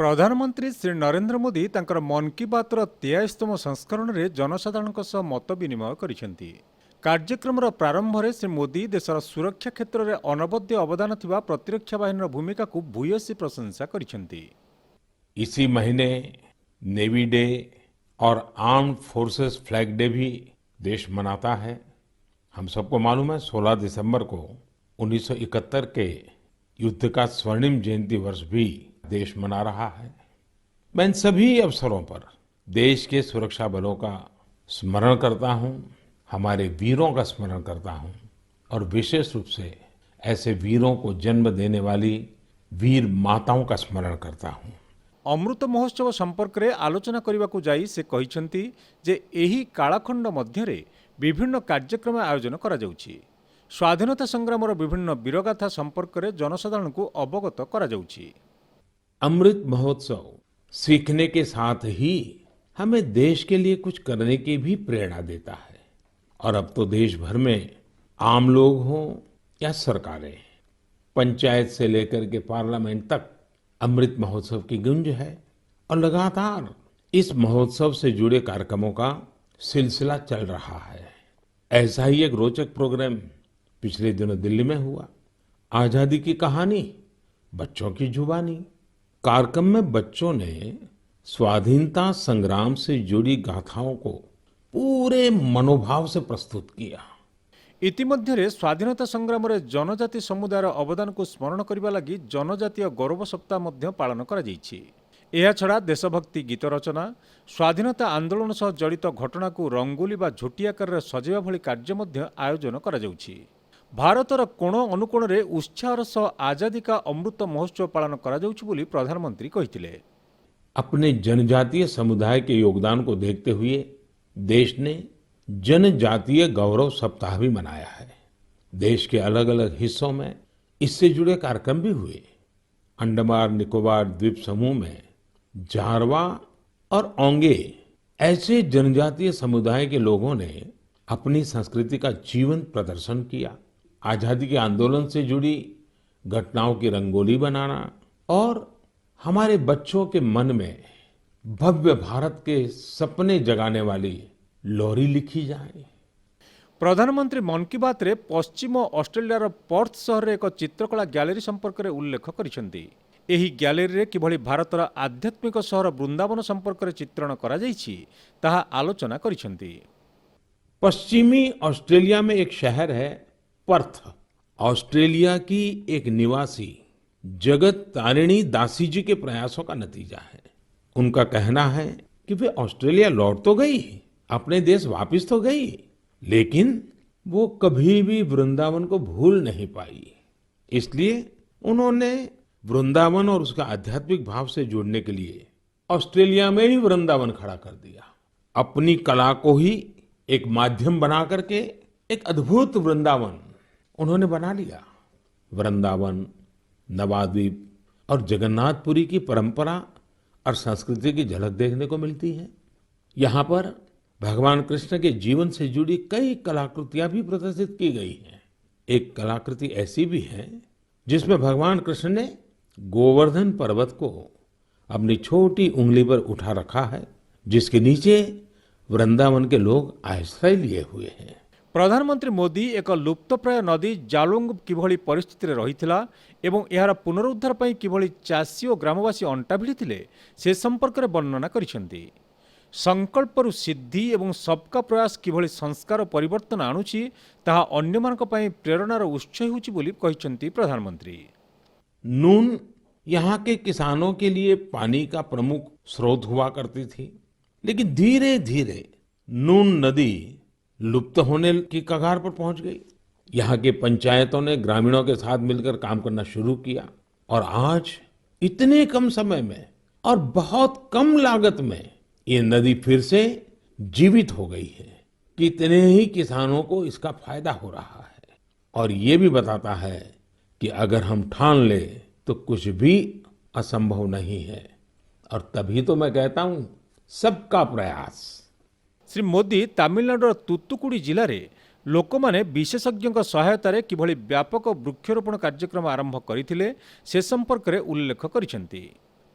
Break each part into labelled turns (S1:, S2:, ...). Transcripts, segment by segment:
S1: प्रधानमंत्री श्री नरेंद्र मोदी तांकर मन की बातर 23तम संस्करण में जनसाधारण मत विनिमय करिसेंती। कार्यक्रम प्रारंभ में श्री मोदी देशर सुरक्षा क्षेत्र में अनबद्य अवदान थिबा प्रतिरक्षा बाहिनी भूमिका को भूयसी प्रशंसा करिसेंती।
S2: इसी महीने नेवी डे और आर्म्ड फोर्सेस फ्लैग डे भी देश मनाता है। हम सबको मालूम है 16 दिसंबर को 1971 के युद्ध का स्वर्णिम जयंती वर्ष भी देश मना रहा है। मैं इन सभी अवसरों पर देश के सुरक्षा बलों का स्मरण करता हूं, हमारे वीरों का स्मरण करता हूं और विशेष रूप से ऐसे वीरों को जन्म देने वाली वीर माताओं का स्मरण करता हूं।
S1: अमृत महोत्सव संपर्क में आलोचना करने को जाई से कहिसेंती जे एही कालखंड मध्यरे विभिन्न कार्यक्रम आयोजन करा जाउछि। स्वाधीनता संग्राम विभिन्न वीरगाथा संपर्क में जनसाधारण को अवगत करा जाउछि।
S2: अमृत महोत्सव सीखने के साथ ही हमें देश के लिए कुछ करने की भी प्रेरणा देता है। और अब तो देश भर में आम लोग हों या सरकारें, पंचायत से लेकर के पार्लियामेंट तक अमृत महोत्सव की गूंज है और लगातार इस महोत्सव से जुड़े कार्यक्रमों का सिलसिला चल रहा है। ऐसा ही एक रोचक प्रोग्राम पिछले दिनों दिल्ली में हुआ। आजादी की कहानी बच्चों की जुबानी कार्यक्रम में बच्चों ने स्वाधीनता संग्राम से जुड़ी गाथाओं को पूरे मनोभाव से प्रस्तुत किया।
S1: इतिमध्य स्वाधीनता संग्राम में जनजाति समुदायर अवदान को स्मरण करने लगी जनजातीय गौरव सप्ताह मध्य पालन करा जाइछि। एहा छड़ा देशभक्ति गीत रचना, स्वाधीनता आंदोलन सह जड़ित घटना को रंगोली बा झोटी आकार सजाइबा भली कार्य मध्य आयोजन करा जाउछि। भारतर कोण अनुकोण रे उत्साहर सह आजादी का अमृत महोत्सव पालन करा जाउछि बोली प्रधानमंत्री कहिथिले।
S2: अपने जनजातीय समुदाय के योगदान को देखते हुए देश ने जनजातीय गौरव सप्ताह भी मनाया है। देश के अलग अलग हिस्सों में इससे जुड़े कार्यक्रम भी हुए। अंडमान निकोबार द्वीप समूह में जारवा और ओंगे ऐसे जनजातीय समुदाय के लोगों ने अपनी संस्कृति का जीवंत प्रदर्शन किया। आजादी के आंदोलन से जुड़ी घटनाओं की रंगोली बनाना और हमारे बच्चों के मन में भव्य भारत के सपने जगाने वाली लोरी लिखी जाए।
S1: प्रधानमंत्री मन की बात रे पश्चिम ऑस्ट्रेलिया पर्थ सहर एक चित्रकला गैलेरी संपर्क में उल्लेख करिसेंती। एही गैलेरी रे किभली भारतर आध्यात्मिक सहर वृंदावन संपर्क में चित्रण करा जाइछि ताहा आलोचना करिसेंती।
S2: पश्चिमी ऑस्ट्रेलिया में एक शहर है पर्थ। ऑस्ट्रेलिया की एक निवासी जगत तारिणी दासी जी के प्रयासों का नतीजा है। उनका कहना है कि वे ऑस्ट्रेलिया लौट तो गई, अपने देश वापस तो गई, लेकिन वो कभी भी वृंदावन को भूल नहीं पाई। इसलिए उन्होंने वृंदावन और उसका आध्यात्मिक भाव से जुड़ने के लिए ऑस्ट्रेलिया में ही वृंदावन खड़ा कर दिया। अपनी कला को ही एक माध्यम बना करके एक अद्भुत वृंदावन उन्होंने बना लिया। वृंदावन, नवाद्वीप और जगन्नाथपुरी की परंपरा और संस्कृति की झलक देखने को मिलती है। यहाँ पर भगवान कृष्ण के जीवन से जुड़ी कई कलाकृतियां भी प्रदर्शित की गई हैं। एक कलाकृति ऐसी भी है जिसमें भगवान कृष्ण ने गोवर्धन पर्वत को अपनी छोटी उंगली पर उठा रखा है, जिसके नीचे वृंदावन के लोग आश्रय लिए हुए हैं।
S1: प्रधानमंत्री मोदी एक लुप्तप्राय नदी जालोंग किभली परिस्थिति रे रहिथिला एवं एहार पुनरुद्धार पई किभली चासी और ग्रामवासी अंटा भिड़िथिले से संपर्क में वर्णना करिसेंती। संकल्परु सिद्धि एवं सबका प्रयास किभली संस्कार परिवर्तन आणुछि ताहा अन्यमानक पई प्रेरणार उत्स होछि बोली कहिसेंती प्रधानमंत्री।
S2: नून यहाँ के किसानों के लिए पानी का प्रमुख स्रोत हुआ करती थी, लेकिन धीरे धीरे नून नदी लुप्त होने की कगार पर पहुंच गई। यहाँ की पंचायतों ने ग्रामीणों के साथ मिलकर काम करना शुरू किया और आज इतने कम समय में और बहुत कम लागत में ये नदी फिर से जीवित हो गई है। कितने ही किसानों को इसका फायदा हो रहा है और ये भी बताता है कि अगर हम ठान ले तो कुछ भी असंभव नहीं है। और तभी तो मैं कहता हूं सबका प्रयास।
S1: श्री मोदी तमिलनाडुर तुतुकुड़ी जिले में लोक माने विशेषज्ञों सहायतार किभली व्यापक वृक्षरोपण कार्यक्रम आरंभ करथिले से संपर्क में उल्लेख करिसेंती।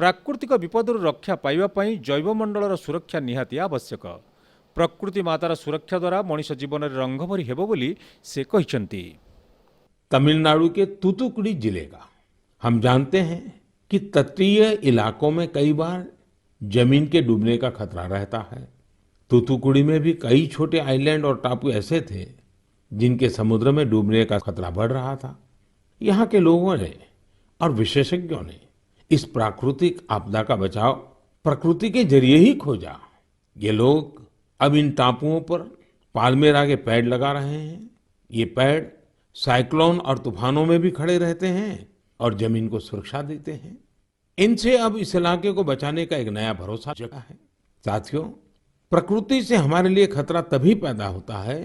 S1: प्राकृतिक विपदରୁ ରକ୍ଷା ପାଇବା ପାଇଁ ଜୈବମଣ୍ଡଳର ସୁରକ୍ଷା ନିହାତି ଆବଶ୍ୟକ। ପ୍ରକୃତି ମାତାର ସୁରକ୍ଷା ଦ୍ୱାରା ମଣିଷ ଜୀବନରେ ରଙ୍ଗ ଭରି ହେବ ବୋଲି ସେ କହିଛନ୍ତି।
S2: तमिलनाडु के तूतुकुड़ी जिले का हम जानते हैं कि तटीय इलाकों में कई बार जमीन के डूबने का खतरा रहता है। तूतुकुड़ी में भी कई छोटे आइलैंड और टापू ऐसे थे जिनके समुद्र में डूबने का खतरा बढ़ रहा था। यहाँ के लोगों ने और विशेषज्ञों ने इस प्राकृतिक आपदा का बचाव प्रकृति के जरिए ही खोजा। ये लोग अब इन टापुओं पर पाल्मेरा के पेड़ लगा रहे हैं। ये पेड़ साइक्लोन और तूफानों में भी खड़े रहते हैं और जमीन को सुरक्षा देते हैं। इनसे अब इस इलाके को बचाने का एक नया भरोसा जगा है। साथियों, प्रकृति से हमारे लिए खतरा तभी पैदा होता है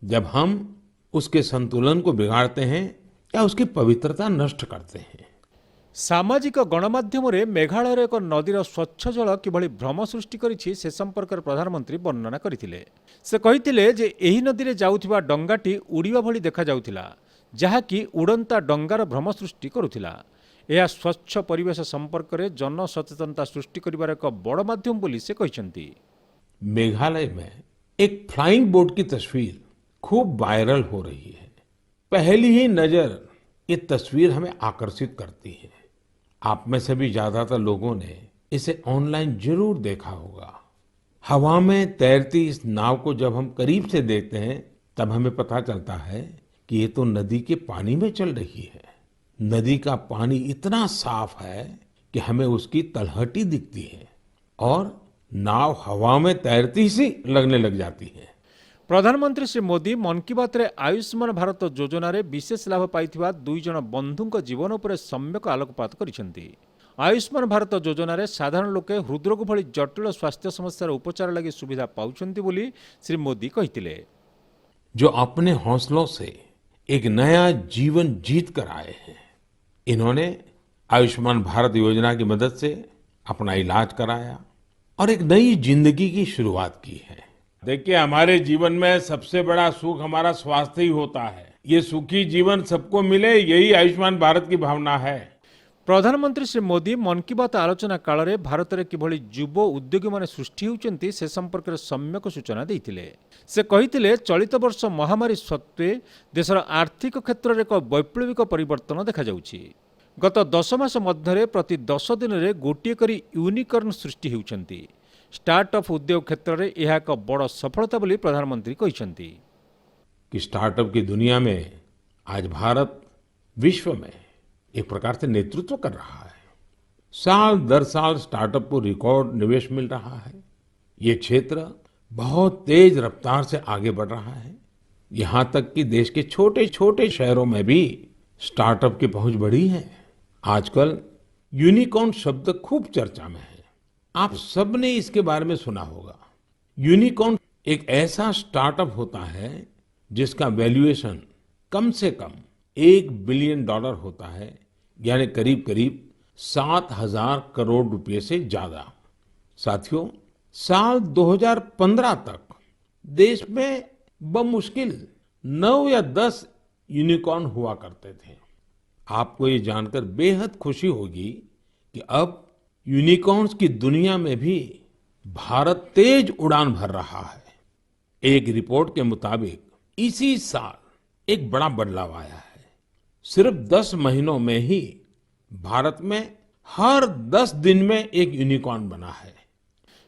S2: जब हम उसके संतुलन को बिगाड़ते हैं या उसकी पवित्रता नष्ट करते हैं।
S1: सामाजिक गणमाध्यमରେ मेघालयर एक नदीर स्वच्छ जल किभଳି भ्रम सृष्टि କରିଛି ସେ ସମ୍ପର୍କରେ ପ୍ରଧାନମନ୍ତ୍ରୀ ବର୍ଣ୍ଣନା କରିଥିଲେ। ସେ କହିଥିଲେ ଯେ ଏହି ନଦୀରେ ଯାଉଥିବା ଡଙ୍ଗାଟି ଉଡ଼ିବା ଭଳି ଦେଖାଯାଉଥିଲା, ଯାହାକି ଉଡ଼ନ୍ତା ଡଙ୍ଗାର ଭ୍ରମ ସୃଷ୍ଟି କରୁଥିଲା। ଏହା ସ୍ୱଚ୍ଛ ପରିବେଶ ସମ୍ପର୍କରେ ଜନସଚେତନତା ସୃଷ୍ଟି କରିବାର ଏକ ବଡ଼ ମାଧ୍ୟମ ବୋଲି ସେ କହିଛନ୍ତି।
S2: मेघालय में एक फ्लाइंग बोट की तस्वीर खूब वायरल हो रही है। पहली ही नजर ये तस्वीर हमें आकर्षित करती है। आप में से भी ज्यादातर लोगों ने इसे ऑनलाइन जरूर देखा होगा। हवा में तैरती इस नाव को जब हम करीब से देखते हैं तब हमें पता चलता है कि ये तो नदी के पानी में चल रही है। नदी का पानी इतना साफ है कि हमें उसकी तलहटी दिखती है और नाव हवा में तैरती सी लगने लग जाती है।
S1: प्रधानमंत्री श्री मोदी मन की बात रे आयुष्मान भारत योजन विशेष लाभ पाइथिबा 2 जण बंधुଙ୍କ जीवन उपर सम्यक आलोकपात करिसेंती। आयुष्मान भारत योजन साधारण लोके हृदरोग भली जटिल स्वास्थ्य समस्यार उपचार लगी सुविधा पाउछंती बोली श्री मोदी कहिथिले।
S2: जो अपने हौसलों से एक नया जीवन जीत कर आए हैं, इन्होंने आयुष्मान भारत योजना की मदद से अपना इलाज कराया और एक नई जिंदगी की शुरुआत की है। देखिए, हमारे जीवन में सबसे बड़ा सुख हमारा स्वास्थ्य ही होता है। ये सुखी जीवन सबको मिले, यही आयुष्मान भारत की भावना है।
S1: प्रधानमंत्री श्री मोदी मन की बात आलोचना काल में भारत में किभଳି युव उद्योगी माने सृष्टि होउचंती से संपर्क में सम्यक सूचना देइथिले। से कहिथिले चलित वर्ष महामारी सत्वे देशर आर्थिक क्षेत्र में एक वैप्लविक परिवर्तन देखा जाउछि। गत 10 मास मध्य प्रति 10 दिन में गोटे करी यूनिकॉर्न सृष्टि होउचंती। स्टार्टअप उद्योग क्षेत्र में यह एक बड़ सफलता बोली प्रधानमंत्री कहिसंती।
S2: कि स्टार्टअप की दुनिया में आज भारत विश्व में एक प्रकार से नेतृत्व कर रहा है। साल दर साल स्टार्टअप को रिकॉर्ड निवेश मिल रहा है। ये क्षेत्र बहुत तेज रफ्तार से आगे बढ़ रहा है। यहाँ तक कि देश के छोटे छोटे शहरों में भी स्टार्टअप की पहुंच बढ़ी है। आजकल यूनिकॉर्न शब्द खूब चर्चा में है। आप सबने इसके बारे में सुना होगा। यूनिकॉर्न एक ऐसा स्टार्टअप होता है जिसका वैल्यूएशन कम से कम $1 बिलियन होता है, यानी करीब करीब 7,000 करोड़ रुपए से ज्यादा। साथियों, साल 2015 तक देश में बमुश्किल 9 या 10 यूनिकॉर्न हुआ करते थे। आपको ये जानकर बेहद खुशी होगी कि अब यूनिकॉर्न्स की दुनिया में भी भारत तेज उड़ान भर रहा है। एक रिपोर्ट के मुताबिक इसी साल एक बड़ा बदलाव आया है। सिर्फ 10 महीनों में ही भारत में हर 10 दिन में एक यूनिकॉर्न बना है।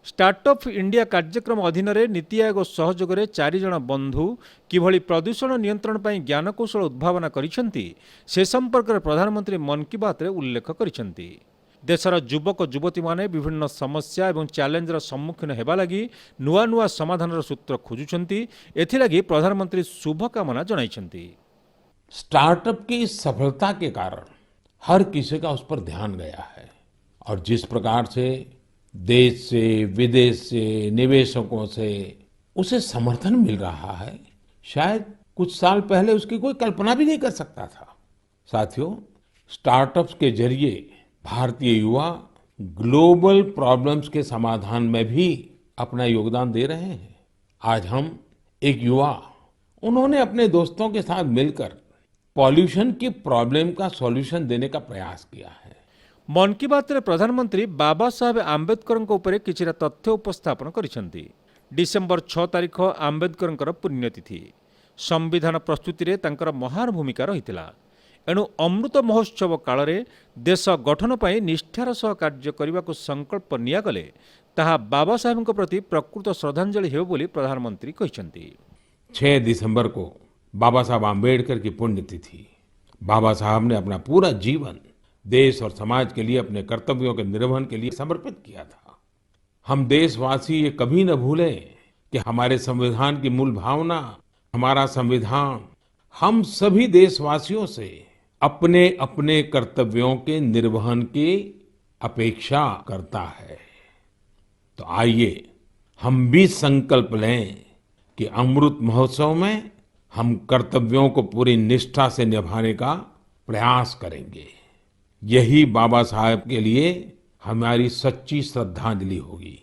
S1: स्टार्टअप इंडिया कार्यक्रम अधीन रे नीति आयोग सहयोग रे 4 जण बंधु किभଳି प्रदूषण नियंत्रण ପାଇଁ ज्ञानकौशल उद्भावना करिसेंती से संपर्क रे प्रधानमंत्री मन की बात रे उल्लेख करिसेंती। देशर युवक युवती माने विभिन्न समस्या एवं चैलेंजर सम्मुखीन हेबा लगी नुआ नुआ समाधानर सूत्र खोजुछंती। एथिलागी प्रधानमंत्री शुभकामना जणाइछंती।
S2: स्टार्टअप की इस सफलता के कारण हर किसी का उस पर ध्यान गया है और जिस प्रकार से देश से विदेश से निवेशकों से उसे समर्थन मिल रहा है, शायद कुछ साल पहले उसकी कोई कल्पना भी नहीं कर सकता था। साथियों, स्टार्टअप्स के जरिए भारतीय युवा ग्लोबल प्रॉब्लम्स के समाधान में भी अपना योगदान दे रहे हैं। आज हम एक युवा, उन्होंने अपने दोस्तों के साथ मिलकर पॉल्यूशन की प्रॉब्लम का सॉल्यूशन देने का प्रयास किया है।
S1: मन की बात रे प्रधानमंत्री बाबा साहेब आंबेडकर उपरे किछिटा तथ्य उपस्थापन करिसेंती। डिसेंबर 6 तारिख आंबेडकर पुण्यतिथि। संविधान प्रस्तुति रे तांकर महान भूमिका रहितिला। एणु अमृत महोत्सव काल रे देश गठन पई निष्ठार सह कार्य करबाकू संकल्प नियागले ताहा बाबा साहेब प्रति प्रकृत श्रद्धांजलि हेउ बोली प्रधानमंत्री कहिसेंती।
S2: 6 दिसंबर को बाबा साहब आम्बेडकर की पुण्यतिथि। बाबा साहब ने अपना पूरा जीवन देश और समाज के लिए अपने कर्तव्यों के निर्वहन के लिए समर्पित किया था। हम देशवासी ये कभी न भूलें कि हमारे संविधान की मूल भावना, हमारा संविधान हम सभी देशवासियों से अपने अपने कर्तव्यों के निर्वहन की अपेक्षा करता है। तो आइए हम भी संकल्प लें कि अमृत महोत्सव में हम कर्तव्यों को पूरी निष्ठा से निभाने का प्रयास करेंगे। यही बाबा साहब के लिए हमारी सच्ची श्रद्धांजलि होगी।